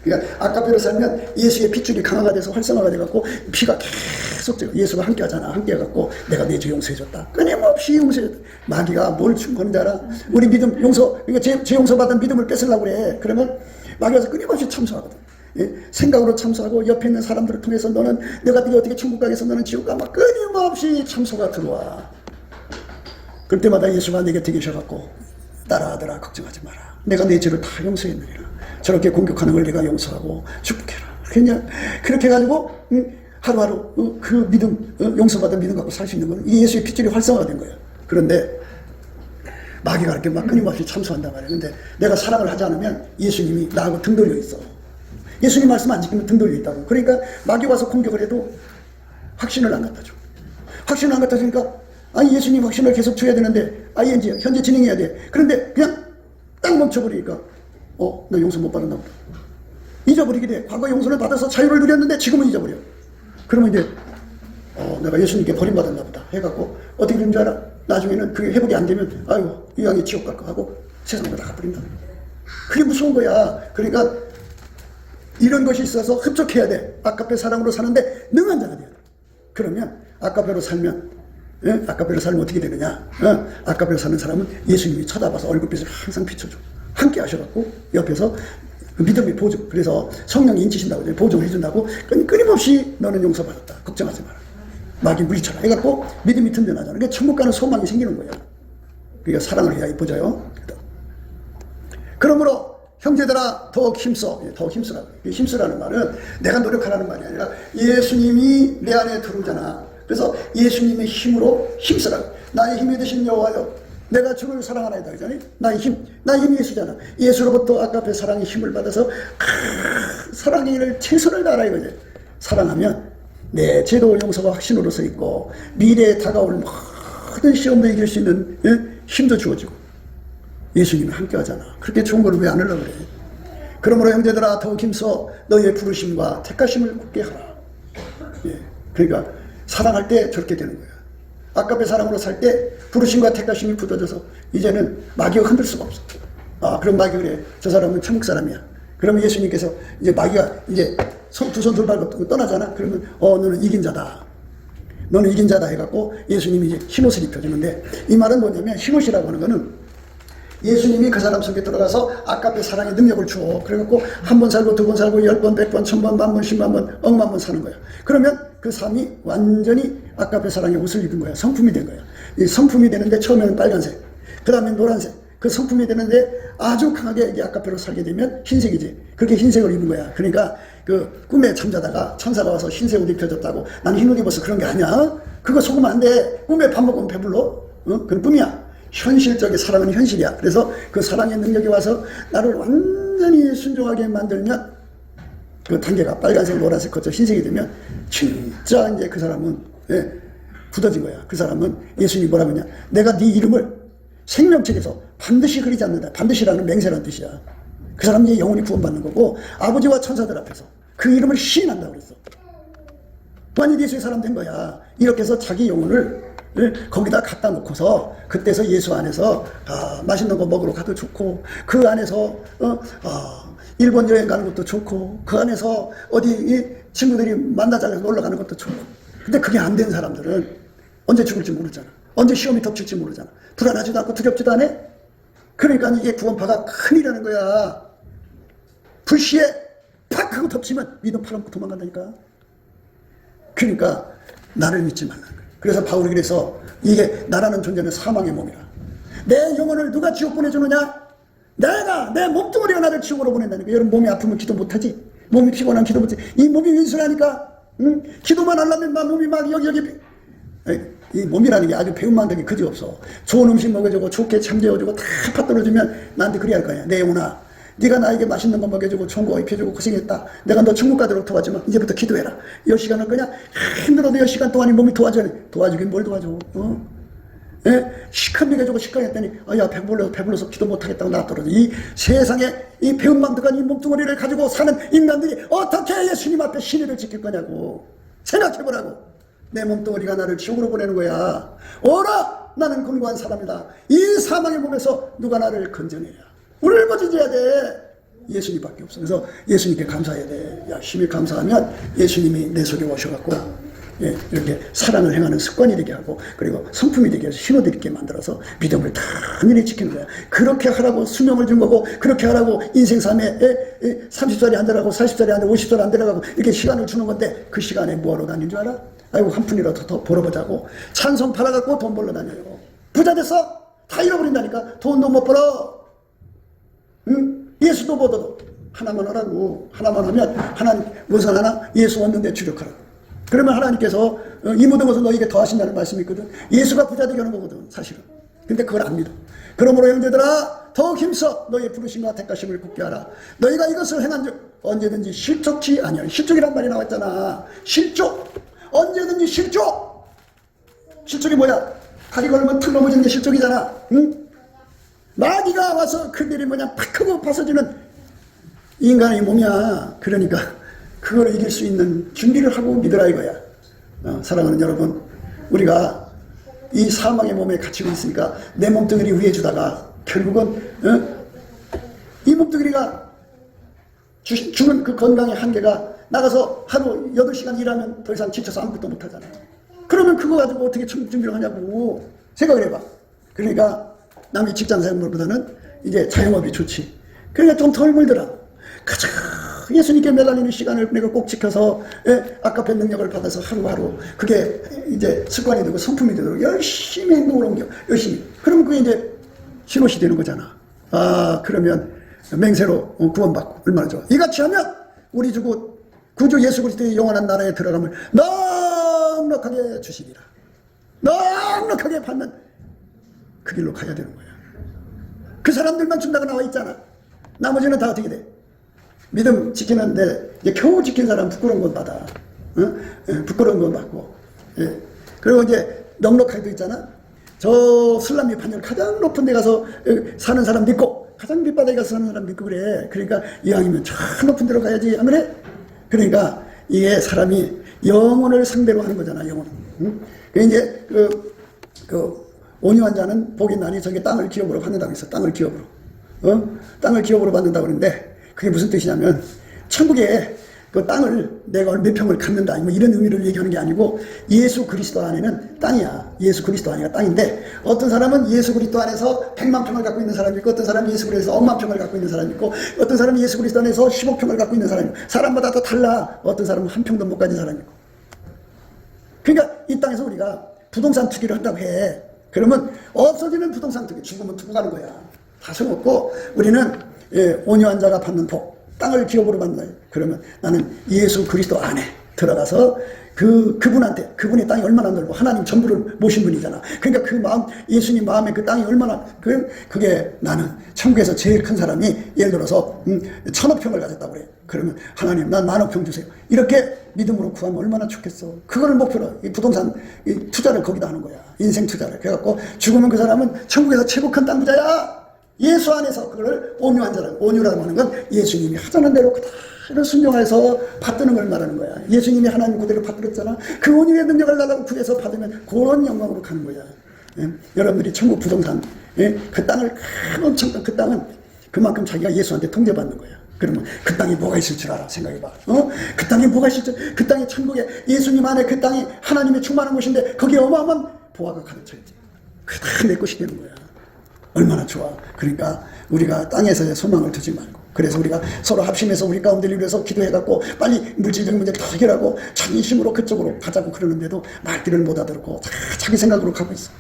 그러니까 아까페로 살면 예수의 핏줄이 강화가 돼서 활성화가 돼갖고 피가 계속 쪄요. 예수가 함께 하잖아. 함께 해갖고 내가 내 죄 용서해줬다. 끊임없이 용서해줬다. 마귀가 뭘 충고하는지 알아? 우리 믿음 용서, 그러니까 죄 용서받은 믿음을 뺏으려고 그래. 그러면 마귀가 끊임없이 참소하거든. 생각으로 참소하고 옆에 있는 사람들을 통해서 너는 내가 어떻게 천국 가겠어? 너는 지옥 가? 막 끊임없이 참소가 들어와. 그럴 때마다 예수가 내 곁에 계셔갖고 따라하더라. 걱정하지 마라. 내가 내 죄를 다 용서했느니라. 저렇게 공격하는 걸 내가 용서하고 축복해라. 그냥 그렇게 해가지고 하루하루 그 믿음, 용서받은 믿음 갖고 살 수 있는 거는 이 예수의 핏줄이 활성화가 된 거예요. 그런데 마귀가 이렇게 막 끊임없이 참소한단 말이에요. 근데 내가 사랑을 하지 않으면 예수님이 나하고 등 돌려 있어. 예수님 말씀 안 지키면 등 돌려 있다고. 그러니까 마귀 와서 공격을 해도 확신을 안 갖다 줘. 확신을 안 갖다 주니까 예수님 확신을 계속 줘야 되는데 ING 현재 진행해야 돼. 그런데 그냥 딱 멈춰버리니까 너 용서 못 받았나 보다. 잊어버리게 돼. 과거 용서를 받아서 자유를 누렸는데 지금은 잊어버려. 그러면 이제 내가 예수님께 버림받았나 보다 해갖고 어떻게 되는 줄 알아? 나중에는 그게 회복이 안 되면 아이고 이 양이 지옥 갈 거 하고 세상으로 나가버린다. 그게 무서운 거야. 그러니까 이런 것이 있어서 흡족해야 돼. 아까페 사랑으로 사는데 능한 자가 돼야 돼. 그러면 아까페로 살면 아까페로 살면 어떻게 되느냐? 아까페로 사는 사람은 예수님이 쳐다봐서 얼굴빛을 항상 비춰줘. 함께 하셔갖고 옆에서 그 믿음의 보증. 그래서 성령이 인치신다고 보증을 해준다고 끊임없이 너는 용서받았다. 걱정하지 마라. 마귀 물리쳐라 해갖고 믿음이 든든하잖아. 그러니까 천국 가는 소망이 생기는 거예요. 그러니까 사랑을 해야 보자요. 그러므로 형제들아 더욱 힘써. 더욱 힘쓰라고. 힘쓰라는 말은 내가 노력하라는 말이 아니라 예수님이 내 안에 들어오잖아. 그래서 예수님의 힘으로 힘쓰라고. 나의 힘이 되신 여호와여 내가 주를 사랑하나이다. 그러잖아요. 나의 힘이 예수잖아. 예수로부터 아까페 사랑의 힘을 받아서 사랑의 일을 최선을 다하라 이거지. 사랑하면 내 죄도 용서가 확신으로서 있고 미래에 다가올 모든 시험도 이길 수 있는 힘도 주어지고 예수님이 함께 하잖아. 그렇게 좋은 걸 왜 안 하려고 그래. 그러므로 형제들아 더욱 힘써 너희의 부르심과 택하심을 굳게 하라. 그러니까 사랑할 때 저렇게 되는 거야. 아까페 사랑으로 살 때 부르심과 택하심이 굳어져서 이제는 마귀가 흔들 수가 없어. 그럼 마귀가 그래. 저 사람은 천국 사람이야. 그러면 예수님께서 이제 마귀가 이제 두 손 돌발고 떠나잖아. 그러면 너는 이긴 자다. 너는 이긴 자다 해갖고 예수님이 이제 흰옷을 입혀주는데, 이 말은 뭐냐면 흰옷이라고 하는 거는 예수님이 그 사람 속에 들어가서 아까의 사랑의 능력을 주어. 그래갖고 한 번 살고 두 번 살고 10번, 100번, 1000번, 만번, 10만번, 억만번 사는 거야. 그러면 그 삶이 완전히 아까의 사랑의 옷을 입은 거야. 성품이 된 거야. 이 성품이 되는데 처음에는 빨간색, 그 다음에 노란색. 그 성품이 되는데 아주 강하게 이게 아까페로 살게 되면 흰색이지. 그렇게 흰색을 입은 거야. 그러니까 그 꿈에 잠자다가 천사가 와서 흰색 옷 입혀줬다고 나는 흰 옷 입어서 그런 게 아니야. 그거 속으면 안 돼. 꿈에 밥 먹으면 배불러. 그건 꿈이야. 현실적인 사랑은 현실이야. 그래서 그 사랑의 능력이 와서 나를 완전히 순종하게 만들면 그 단계가 빨간색, 노란색 거쳐 흰색이 되면 진짜 이제 그 사람은 굳어진 거야. 그 사람은 예수님이 뭐라고 하냐. 내가 네 이름을 생명책에서 반드시 그리지 않는다. 반드시라는 맹세라는 뜻이야. 그 사람은 이제 영원히 구원받는 거고 아버지와 천사들 앞에서 그 이름을 시인한다고 그랬어. 완전히 예수의 사람 된 거야. 이렇게 해서 자기 영혼을 거기다 갖다 놓고서 그때서 예수 안에서 맛있는 거 먹으러 가도 좋고 그 안에서 일본 여행 가는 것도 좋고 그 안에서 어디 친구들이 만나자고 해서 놀러 가는 것도 좋고. 근데 그게 안 된 사람들은 언제 죽을지 모르잖아. 언제 시험이 덮칠지 모르잖아. 불안하지도 않고 두렵지도 않아. 그러니까 이게 구원파가 큰일이라는 거야. 불시에 팍 하고 덮치면 믿음 팔아먹고 도망간다니까. 그러니까 나를 믿지 말라는 거야. 그래서 바울이 그래서 이게 나라는 존재는 사망의 몸이라. 내 영혼을 누가 지옥 보내주느냐? 내가 내 몸뚱아리가 나를 지옥으로 보낸다니까. 여러분 몸이 아프면 기도 못하지. 몸이 피곤하면 기도 못하지. 이 몸이 윈수라니까. 기도만 하려면 막 몸이 막 여기 이 몸이라는 게 아주 배은망덕이 그지 없어. 좋은 음식 먹여주고 좋게 잠재워주고 다 파떨어주면 나한테 그래야 할 거야. 내 영혼아, 네가 나에게 맛있는 거 먹여주고 좋은 거 입혀주고 고생했다. 내가 너 천국 가도록 도와주면 이제부터 기도해라. 10시간을 그냥 힘들어도 10시간 동안 이 몸이 도와주긴 뭘 도와줘. 시큰 먹여주고 시큰했더니 야 배불러서 기도 못하겠다고 놔둬. 이 세상에 이 배은망덕한 이 몸뚱아리를 가지고 사는 인간들이 어떻게 예수님 앞에 신의를 지킬 거냐고 생각해보라고. 내 몸뚱아리가 나를 지옥으로 보내는 거야. 오라, 나는 곤고한 사람이다. 이 사망의 몸에서 누가 나를 건져내야. 울부짖어야 돼. 예수님밖에 없어. 그래서 예수님께 감사해야 돼. 열심히 감사하면 예수님이 내 속에 오셔갖고 이렇게 사랑을 행하는 습관이 되게 하고, 그리고 성품이 되게 해서 신호도 있게 만들어서 믿음을 단연히 지키는 거야. 그렇게 하라고 수명을 준 거고, 그렇게 하라고 인생 삶에 30살이 안 되라고 40살이 안 되고 50살 안 되라고 이렇게 시간을 주는 건데, 그 시간에 뭐하러 다닌 줄 알아? 아이고 한 푼이라도 더 벌어보자고 찬송 팔아갖고 돈 벌러 다녀요. 부자 됐어? 다 잃어버린다니까. 돈도 못 벌어. 예수도 못 얻어. 하나만 하라고. 하나만 하면 하나님 무슨 하나? 예수 얻는데 주력하라고. 그러면 하나님께서 이 모든 것을 너에게 더하신다는 말씀이 있거든. 예수가 부자 되게 하는 거거든 사실은. 근데 그걸 안 믿어. 그러므로 형제들아 더욱 힘써 너희의 부르심과 택하심을 굳게 하라. 너희가 이것을 행한 즉 언제든지 실족치 아니야. 실족이란 말이 나왔잖아. 실족. 언제든지 실족. 실족이 뭐야? 다리 걸으면 툭 넘어지는 게 실족이잖아. 응? 마귀가 와서 그들이 뭐냐 팍 하고 벗어지는 인간의 몸이야. 그러니까 그걸 이길 수 있는 준비를 하고 믿으라 이거야. 사랑하는 여러분, 우리가 이 사망의 몸에 갇히고 있으니까 내 몸뚱이를 위해 주다가 결국은 이 몸뚱이가 주는 그 건강의 한계가 나가서 하루 8시간 일하면 더 이상 지쳐서 아무것도 못하잖아. 그러면 그거 가지고 어떻게 준비를 하냐고 생각을 해봐. 그러니까 남의 직장 생활보다는 이제 자영업이 좋지. 그러니까 좀 덜 물더라. 가장 예수님께 매달리는 시간을 내가 꼭 지켜서 아까의 능력을 받아서 하루하루 그게 이제 습관이 되고 성품이 되도록 열심히 행동을 옮겨. 열심히. 그러면 그게 이제 신호시 되는 거잖아. 그러면 맹세로 구원받고 얼마나 좋아. 이같이 하면 우리 구주 예수 그리스도의 영원한 나라에 들어감을 넉넉하게 주시리라. 넉넉하게 받는 그 길로 가야 되는 거야. 그 사람들만 준다고 나와 있잖아. 나머지는 다 어떻게 돼? 믿음 지키는데 이제 겨우 지킨 사람 부끄러운 건 받아. 부끄러운 건 받고. 그리고 이제 넉넉하게도 있잖아. 저 슬람 위판열 가장 높은 데 가서 사는 사람 믿고, 가장 밑바닥에 가서 사는 사람 믿고 그래. 그러니까 이왕이면 저 높은 데로 가야지. 안 그래? 그러니까 이게 사람이 영혼을 상대로 하는 거잖아. 영혼을. 이제 온유한 자는 복이 나니 저게 땅을 기업으로 받는다고 했어. 땅을 기업으로. 땅을 기업으로 받는다고 그러는데 그게 무슨 뜻이냐면 천국에 그 땅을 내가 몇 평을 갖는다 뭐 이런 의미를 얘기하는 게 아니고 예수 그리스도 안에는 땅이야. 예수 그리스도 안에가 땅인데 어떤 사람은 예수 그리스도 안에서 100만 평을 갖고 있는 사람이 있고 어떤 사람은 예수 그리스도에서 1만 평을 갖고 있는 사람이 있고 어떤 사람은 예수 그리스도 안에서 15평을 갖고 있는 사람이 있고 사람마다 다 달라. 어떤 사람은 한 평도 못 가진 사람이 있고. 그러니까 이 땅에서 우리가 부동산 투기를 한다고 해. 그러면 없어지는 부동산 투기, 죽으면 두고 가는 거야. 다 소용없고 우리는 온유한 자가 받는 복, 땅을 기업으로 받는다. 그러면 나는 예수 그리스도 안에 들어가서 그분한테, 그분의 땅이 얼마나 넓고 하나님 전부를 모신 분이잖아. 그러니까 그 마음, 예수님 마음에 그 땅이 얼마나 그게 나는 천국에서 제일 큰 사람이 예를 들어서 1000억 평을 가졌다고 그래. 그러면 하나님 난 10,000억 평 주세요. 이렇게 믿음으로 구하면 얼마나 좋겠어. 그거를 목표로 이 부동산 투자를 거기다 하는 거야. 인생 투자를. 그래갖고 죽으면 그 사람은 천국에서 최고 큰 땅 부자야. 예수 안에서 그걸 온유한 자라. 온유라고 하는 건 예수님이 하자는 대로 그대로 순종해서 받드는 걸 말하는 거야. 예수님이 하나님 그대로 받들었잖아. 그 온유의 능력을 달라고 구해서 받으면 그런 영광으로 가는 거야. 예? 여러분들이 천국 부동산, 예? 그 땅을 엄청 그 땅은 그만큼 자기가 예수한테 통제받는 거야. 그러면 그 땅에 뭐가 있을 줄 알아? 생각해봐. 그 땅에 뭐가 있을 줄, 그 땅에 천국에 예수님 안에 그 땅이 하나님의 충만한 곳인데 거기에 어마어마한 보화가 가득 차 있지. 그게 다 내 것이 되는 거야. 얼마나 좋아. 그러니까 우리가 땅에서의 소망을 두지 말고, 그래서 우리가 서로 합심해서 우리 가운데를 위해서 기도해갖고 빨리 물질적인 문제를 다 해결하고 전심으로 그쪽으로 가자고 그러는데도 말귀를 못 알아듣고 자기 생각으로 가고 있어.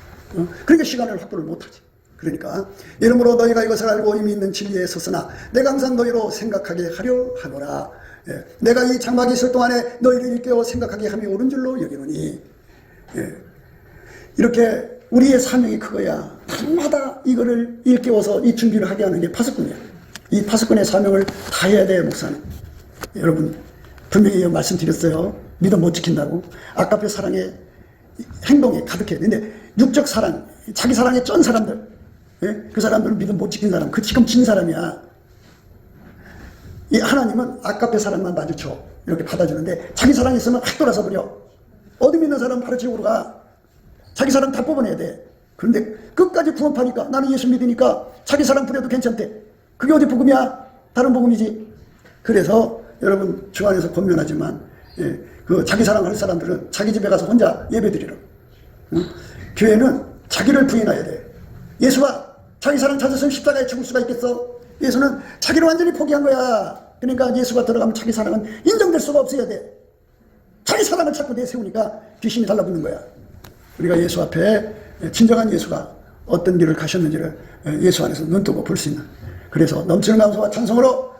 그러니까 시간을 확보를 못하지. 그러니까 이러므로 너희가 이것을 알고 이미 있는 진리에 섰으나 내가 항상 너희로 생각하게 하려 하노라. 예. 내가 이 장막이 있을 동안에 너희를 일깨워 생각하게 함이 옳은 줄로 여기노니. 예. 이렇게 우리의 사명이 그거야. 밤마다 이거를 일깨워서 이 준비를 하게 하는 게 파수꾼이야. 이 파수꾼의 사명을 다 해야 돼요, 목사는. 여러분, 분명히 말씀드렸어요. 믿음 못 지킨다고. 아까의 사랑의 행동에 가득해. 근데 육적 사랑, 자기 사랑에 쩐 사람들, 예? 그 사람들은 믿음 못 지킨 사람, 그 지금 진 사람이야. 이 하나님은 아까의 사랑만 마주쳐. 이렇게 받아주는데 자기 사랑이 있으면 확 돌아서 버려. 어둠 있는 사람은 바로 지옥으로 가. 자기 사랑 다 뽑아내야 돼. 그런데 끝까지 구원파니까, 나는 예수 믿으니까 자기 사랑 부려도 괜찮대. 그게 어디 복음이야? 다른 복음이지. 그래서 여러분 주 안에서 권면하지만, 예, 그 자기 사랑하는 사람들은 자기 집에 가서 혼자 예배드리라. 교회는 자기를 부인해야 돼. 예수가 자기 사랑 찾았으면 십자가에 죽을 수가 있겠어? 예수는 자기를 완전히 포기한 거야. 그러니까 예수가 들어가면 자기 사랑은 인정될 수가 없어야 돼. 자기 사랑을 자꾸 내세우니까 귀신이 달라붙는 거야. 우리가 예수 앞에 진정한 예수가 어떤 길을 가셨는지를 예수 안에서 눈뜨고 볼 수 있는, 그래서 넘치는 감사와 찬송으로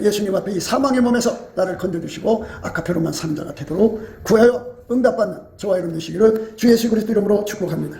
예수님 앞에 이 사망의 몸에서 나를 건져주시고 아카페로만 사는 자가 되도록 구하여 응답받는 저와 여러분 되시기를 주 예수 그리스도 이름으로 축복합니다.